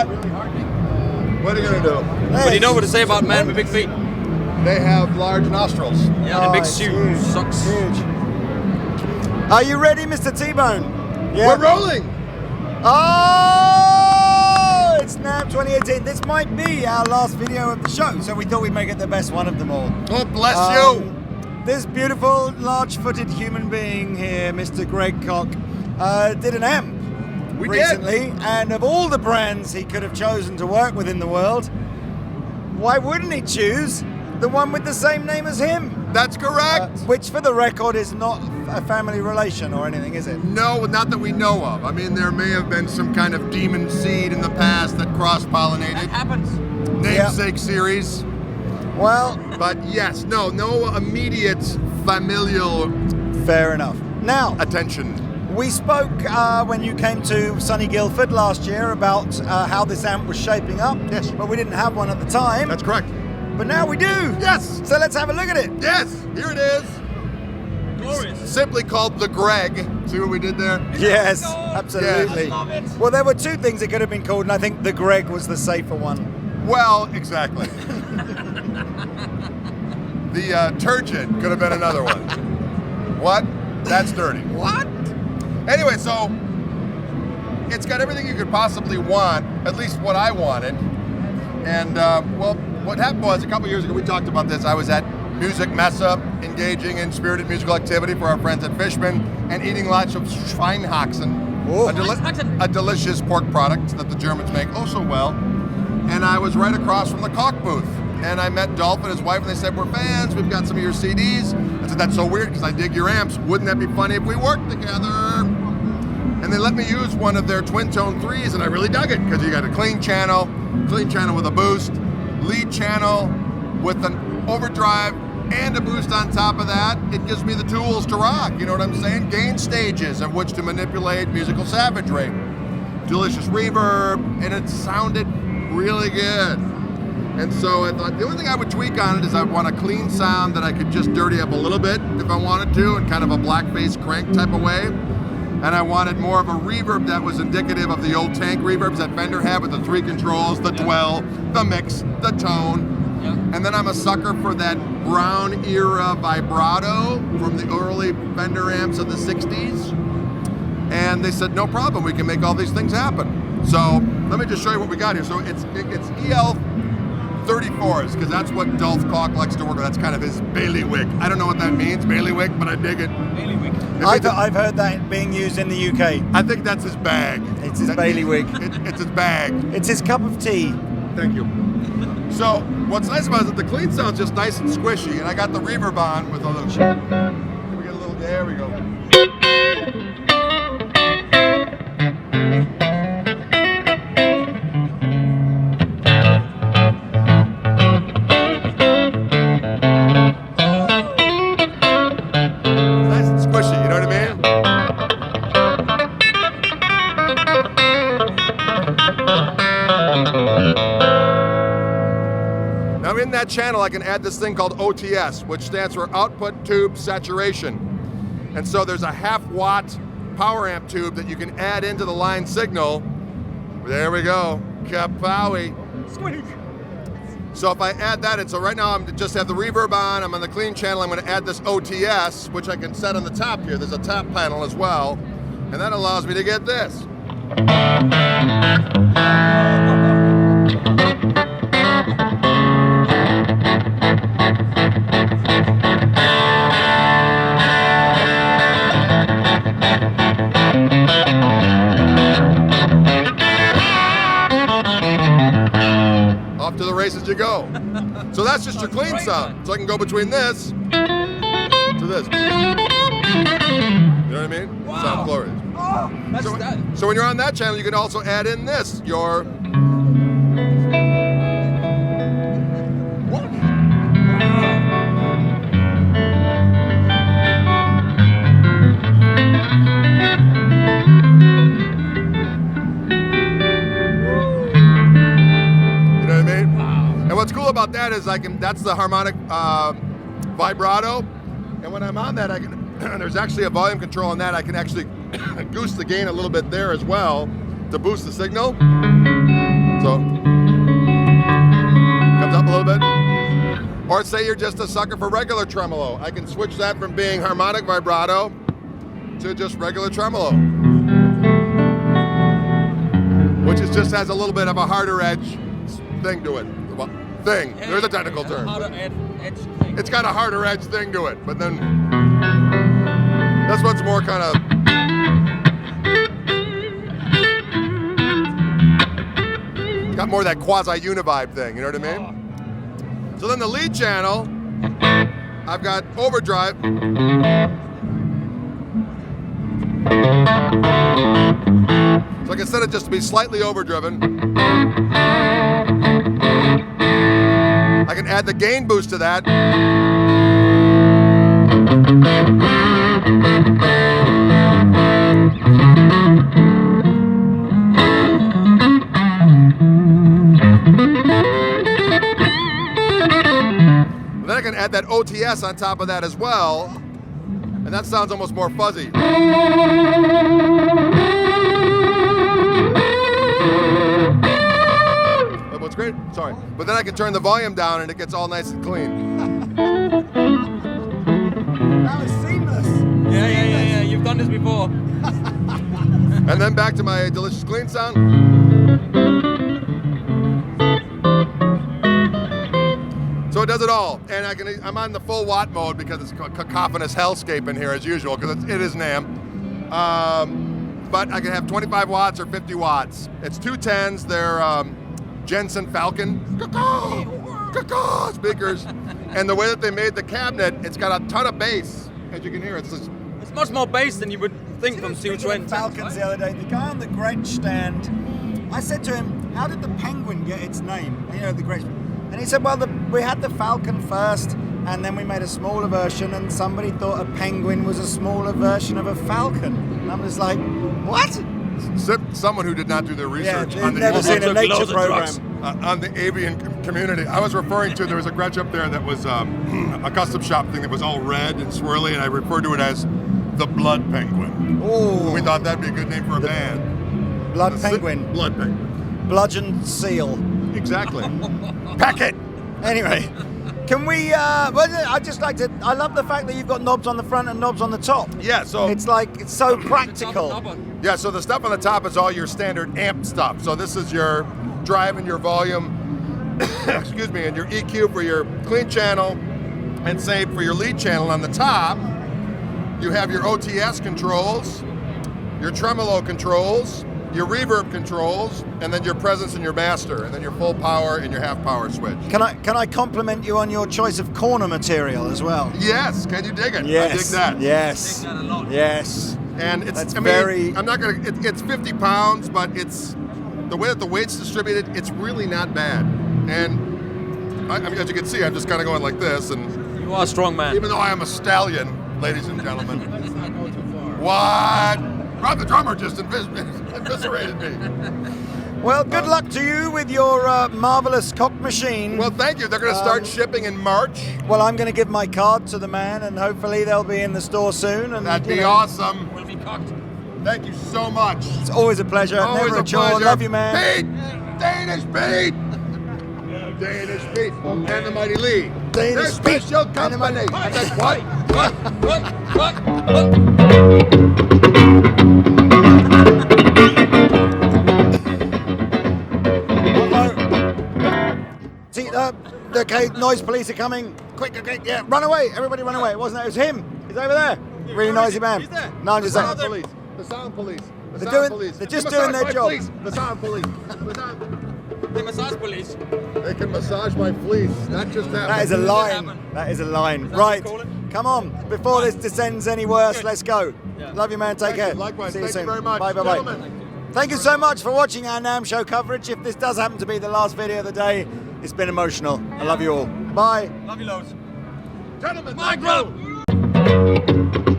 what? What are you going to do? But do you know what to say about men with big feet? They have large nostrils. Yeah, and big shoes, socks. Huge. Are you ready, Mr. T-Bone? Yeah. We're rolling. Oh, it's now 2018. This might be our last video of the show, so we thought we'd make it the best one of them all. Oh, bless you. This beautiful, large-footed human being here, Mr. Greg Koch, did an amp recently, and of all the brands he could have chosen to work with in the world, why wouldn't he choose the one with the same name as him? That's correct. Which, for the record, is not a family relation or anything, is it? No, not that we know of. I mean, there may have been some kind of demon seed in the past that cross-pollinated. That happens. Namesake series. Well, But yes, no immediate familial fair enough. Now, attention. we spoke when you came to sunny Guildford last year about how this amp was shaping up. Yes. But we didn't have one at the time. That's correct. But now we do. Yes. So let's have a look at it. Yes, here it is. Glorious. Simply called the Greg. See what we did there? Yes, God. absolutely. Yes. I love it. Well, there were two things it could have been called, and I think the Greg was the safer one. Well, exactly. The turgid could have been another one. What? That's dirty. What? Anyway, so it's got everything you could possibly want, at least what I wanted. And, well, what happened was a couple years ago, we talked about this. I was at Music Messe, engaging in spirited musical activity for our friends at Fishman, and eating lots of Schweinhaxen, a delicious pork product that the Germans make oh so well. And I was right across from the Koch booth. And I met Dolph and his wife, and they said, we're fans, we've got some of your CDs. I said, that's so weird, because I dig your amps. Wouldn't that be funny if we worked together? And they let me use one of their twin tone 3s, and I really dug it, because you got a clean channel with a boost, lead channel with an overdrive, and a boost on top of that. It gives me the tools to rock, you know what I'm saying? Gain stages of which to manipulate musical savagery. Delicious reverb, and it sounded really good. And so I thought the only thing I would tweak on it is I want a clean sound that I could just dirty up a little bit if I wanted to, in kind of a blackface crank type of way. And I wanted more of a reverb that was indicative of the old tank reverbs that Fender had with the 3 controls, the dwell, the mix, the tone. And then I'm a sucker for that brown era vibrato from the early Fender amps of the 60s. And they said, no problem, we can make all these things happen. So let me just show you what we got here. So it's EL 34s, because that's what Dolph Koch likes to work with. That's kind of his bailiwick. I don't know what that means, bailiwick, but I dig it. Bailiwick. I've heard that being used in the UK. I think that's his bag. It's his bailiwick. It's his bag. It's his cup of tea. Thank you. So what's nice about it is that the clean sound's just nice and squishy, and I got the reverb on with a little. Can we get a little? There we go. In that channel, I can add this thing called OTS, which stands for Output Tube Saturation. And so there's a 1/2 watt power amp tube that you can add into the line signal. There we go. Kapowie. Squeak. So if I add that in, so right now I'm just have the reverb on, I'm on the clean channel, I'm going to add this OTS, which I can set on the top here. There's a top panel as well, and that allows me to get this. Off to the races you go. So that's just your clean sound. So I can go between this to this. You know what I mean? Wow. Sound glorious. Oh, that's that. So when you're on that channel, you can also add in this, your. What? What's cool about that is that's the harmonic vibrato, and when I'm on that, I can. There's actually a volume control on that. I can actually goose the gain a little bit there as well to boost the signal. So, comes up a little bit. Or say you're just a sucker for regular tremolo. I can switch that from being harmonic vibrato to just regular tremolo. Which is just has a little bit of a harder edge thing to it. Thing. There's a technical term. It's got a harder edge thing to it, but then this one's more kind of. It's got more of that quasi-univibe thing, you know what I mean? So then the lead channel, I've got overdrive. So I can set it just to be slightly overdriven. I can add the gain boost to that. Then I can add that OTS on top of that as well, and that sounds almost more fuzzy. What's great? Sorry. But then I can turn the volume down and it gets all nice and clean. That was seamless. Yeah. You've done this before. And then back to my delicious clean sound. So it does it all, and I'm on the full watt mode because it's cacophonous hellscape in here as usual, because it is NAMM. But I can have 25 watts or 50 watts. It's 2 10s. They're Jensen Falcon speakers, and the way that they made the cabinet, it's got a ton of bass, as you can hear. It's much more bass than you would think from Speaking 220. of Falcons the other day, the guy on the Gretsch stand, I said to him, "How did the Penguin get its name?" You know, the Gretsch. And he said, "Well, we had the Falcon first, and then we made a smaller version, and somebody thought a penguin was a smaller version of a falcon." And I'm just like, "What?" Someone who did not do their research on the never seen a nature loads of program. drugs. On the avian community. I was referring to, there was a Gretsch up there that was a custom shop thing that was all red and swirly, and I referred to it as the Blood Penguin. Oh, We thought that'd be a good name for a band. Blood Penguin, Blood Penguin. Bludgeon Seal. Exactly. Pack it! Anyway, can we? I'd just like to. I love the fact that you've got knobs on the front and knobs on the top. Yeah, so It's so practical. yeah, so the stuff on the top is all your standard amp stuff. So this is your drive and your volume, excuse me, and your EQ for your clean channel, and say for your lead channel on the top, you have your OTS controls, your tremolo controls, your reverb controls, and then your presence and your master, and then your full power and your half power switch. Can I compliment you on your choice of corner material as well? Yes, can you dig it? Yes. I dig that. Yes. I dig that a lot. Yes. And it's, That's I mean, very- I'm not gonna, it's 50 pounds, but it's, the way that the weight's distributed, it's really not bad. And I mean, as you can see, I'm just kind of going like this, and You are a strong man. even though I am a stallion, ladies and gentlemen. What? Rob the drummer just eviscerated me. Well, good luck to you with your marvelous Koch machine. Well, thank you. They're going to start shipping in March. Well, I'm going to give my card to the man, and hopefully they'll be in the store soon. And That'd you be know, awesome. Will be cocked. Thank you so much. It's always a pleasure. Always Never a a chore. pleasure. Love you, man. Pete! Danish Pete! Danish Pete and the Mighty Lee. Danish Their Pete special and the company. Mighty- I said, what? See, okay, noise police are coming. Quick, okay, yeah, run away. Everybody run away. It wasn't that, it was him. He's over there. Really noisy man. He's there. No, I'm just The sound saying. police. The sound police. The They're sound doing- police. they're just The doing massage their job. police. The sound police. The sound. The massage police. They can massage my fleece, not just that. That is a line. That is a line. that Right. what you call it? Come on. Before this descends any worse, let's go. Yeah. Love you, man. Take Thank you. care. Likewise. See you Thank you soon. very much. Bye, bye, bye. Gentlemen. Thank you so much for watching our NAMM show coverage. If this does happen to be the last video of the day, it's been emotional. I love you all. Bye. Love you loads. Gentlemen, My thank you. club.